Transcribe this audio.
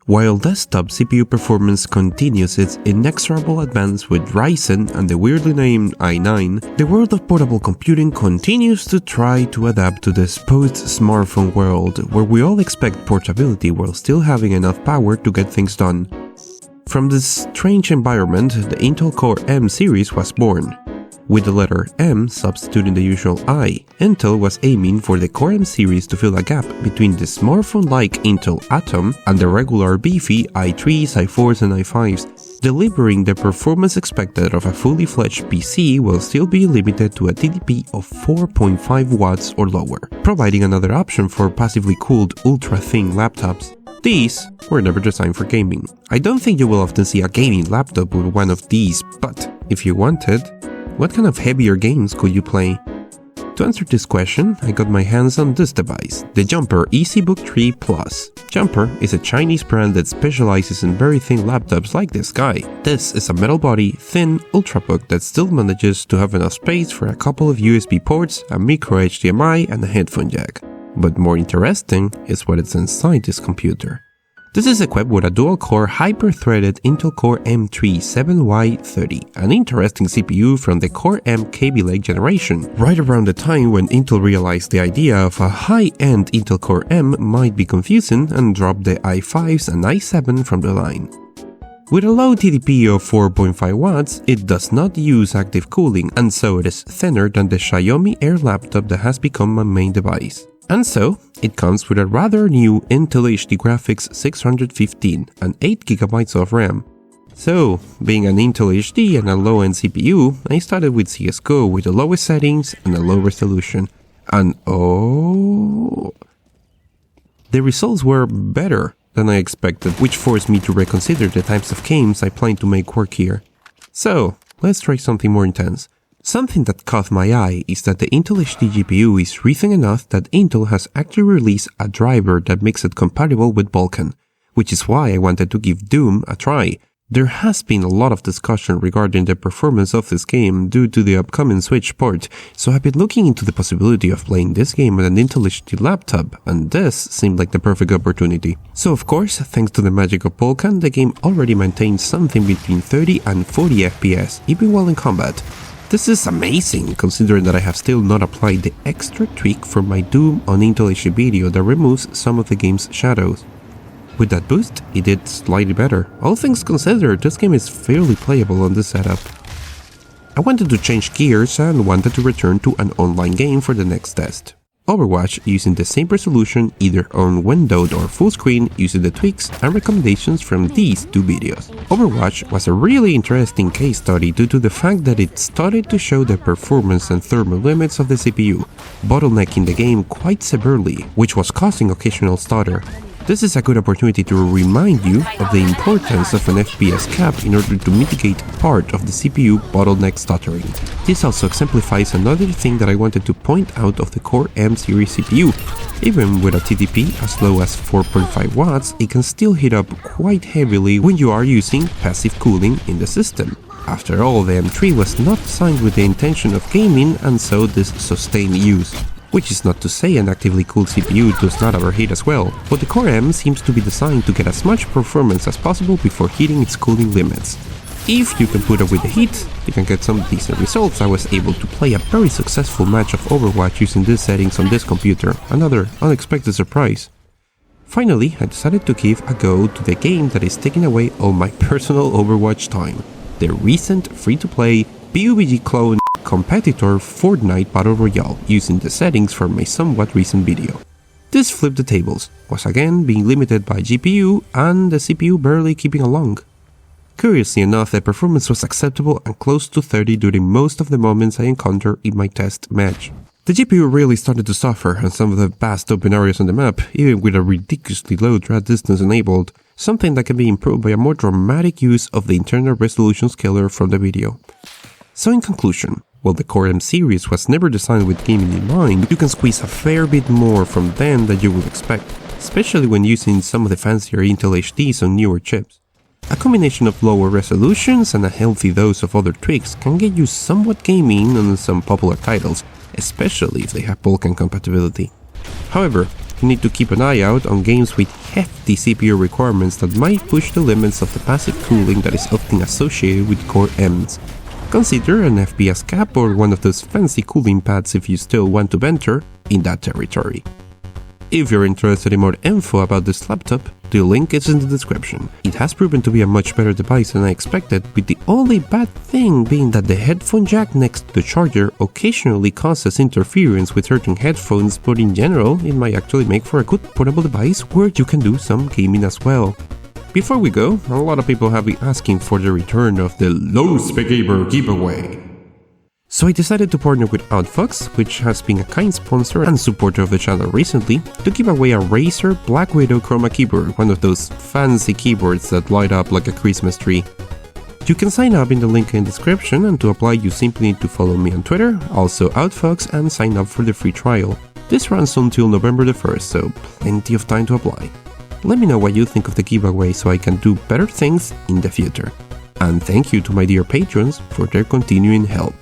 While desktop CPU performance continues its inexorable advance with Ryzen and the weirdly named i9, the world of portable computing continues to try to adapt to this post-smartphone world where we all expect portability while still having enough power to get things done. From this strange environment, the Intel Core M series was born. With the letter M substituting the usual I, Intel was aiming for the Core M series to fill a gap between the smartphone-like Intel Atom and the regular beefy i3s, i4s and i5s, delivering the performance expected of a fully fledged PC while still being limited to a TDP of 4.5 watts or lower, providing another option for passively cooled ultra-thin laptops. These were never designed for gaming. I don't think you will often see a gaming laptop with one of these, but if you wanted, what kind of heavier games could you play? To answer this question, I got my hands on this device, the Jumper EasyBook 3 Plus. Jumper is a Chinese brand that specializes in very thin laptops like this guy. This is a metal body, thin ultrabook that still manages to have enough space for a couple of USB ports, a micro HDMI and a headphone jack. But more interesting is what is inside this computer. This is equipped with a dual-core hyper-threaded Intel Core M3 7Y30, an interesting CPU from the Core M Kaby Lake generation, right around the time when Intel realized the idea of a high-end Intel Core M might be confusing and dropped the i5s and i7 from the line. With a low TDP of 4.5 watts, it does not use active cooling, and so it is thinner than the Xiaomi Air laptop that has become my main device. And so, it comes with a rather new Intel HD Graphics 615 and 8GB of RAM. So, being an Intel HD and a low-end CPU, I started with CSGO with the lowest settings and a low resolution. And oh, the results were better than I expected, which forced me to reconsider the types of games I plan to make work here. So, let's try something more intense. Something that caught my eye is that the Intel HD GPU is recent enough that Intel has actually released a driver that makes it compatible with Vulkan, which is why I wanted to give Doom a try. There has been a lot of discussion regarding the performance of this game due to the upcoming Switch port, so I've been looking into the possibility of playing this game on an Intel HD laptop, and this seemed like the perfect opportunity. So of course, thanks to the magic of Vulkan, the game already maintains something between 30 and 40 FPS, even while in combat. This is amazing, considering that I have still not applied the extra tweak for my Doom on Intel HD video that removes some of the game's shadows. With that boost, it did slightly better. All things considered, this game is fairly playable on this setup. I wanted to change gears and wanted to return to an online game for the next test. Overwatch using the same resolution either on windowed or full screen using the tweaks and recommendations from these two videos. Overwatch was a really interesting case study due to the fact that it started to show the performance and thermal limits of the CPU, bottlenecking the game quite severely, which was causing occasional stutter. This is a good opportunity to remind you of the importance of an FPS cap in order to mitigate part of the CPU bottleneck stuttering. This also exemplifies another thing that I wanted to point out of the Core M series CPU. Even with a TDP as low as 4.5 watts, it can still heat up quite heavily when you are using passive cooling in the system. After all, the M3 was not designed with the intention of gaming, and so this sustained use. Which is not to say an actively cooled CPU does not overheat as well, but the Core M seems to be designed to get as much performance as possible before hitting its cooling limits. If you can put up with the heat, you can get some decent results. I was able to play a very successful match of Overwatch using these settings on this computer, another unexpected surprise. Finally, I decided to give a go to the game that is taking away all my personal Overwatch time, the recent free-to-play PUBG clone competitor Fortnite Battle Royale using the settings from my somewhat recent video. This flipped the tables, was again being limited by GPU and the CPU barely keeping along. Curiously enough, the performance was acceptable and close to 30 during most of the moments I encountered in my test match. The GPU really started to suffer on some of the vast open areas on the map, even with a ridiculously low draw distance enabled, something that can be improved by a more dramatic use of the internal resolution scaler from the video. So in conclusion, while the Core M series was never designed with gaming in mind, you can squeeze a fair bit more from them than you would expect, especially when using some of the fancier Intel HDs on newer chips. A combination of lower resolutions and a healthy dose of other tweaks can get you somewhat gaming on some popular titles, especially if they have Vulkan compatibility. However, you need to keep an eye out on games with hefty CPU requirements that might push the limits of the passive cooling that is often associated with Core M's. Consider an FPS cap or one of those fancy cooling pads if you still want to venture in that territory. If you're interested in more info about this laptop, the link is in the description. It has proven to be a much better device than I expected, with the only bad thing being that the headphone jack next to the charger occasionally causes interference with certain headphones, but in general it might actually make for a good portable device where you can do some gaming as well. Before we go, a lot of people have been asking for the return of the LowSpeedGamer giveaway. So I decided to partner with Outfox, which has been a kind sponsor and supporter of the channel recently, to give away a Razer Black Widow Chroma keyboard, one of those fancy keyboards that light up like a Christmas tree. You can sign up in the link in the description, and to apply you simply need to follow me on Twitter, also Outfox, and sign up for the free trial. This runs until November the 1st, so plenty of time to apply. Let me know what you think of the giveaway so I can do better things in the future. And thank you to my dear patrons for their continuing help.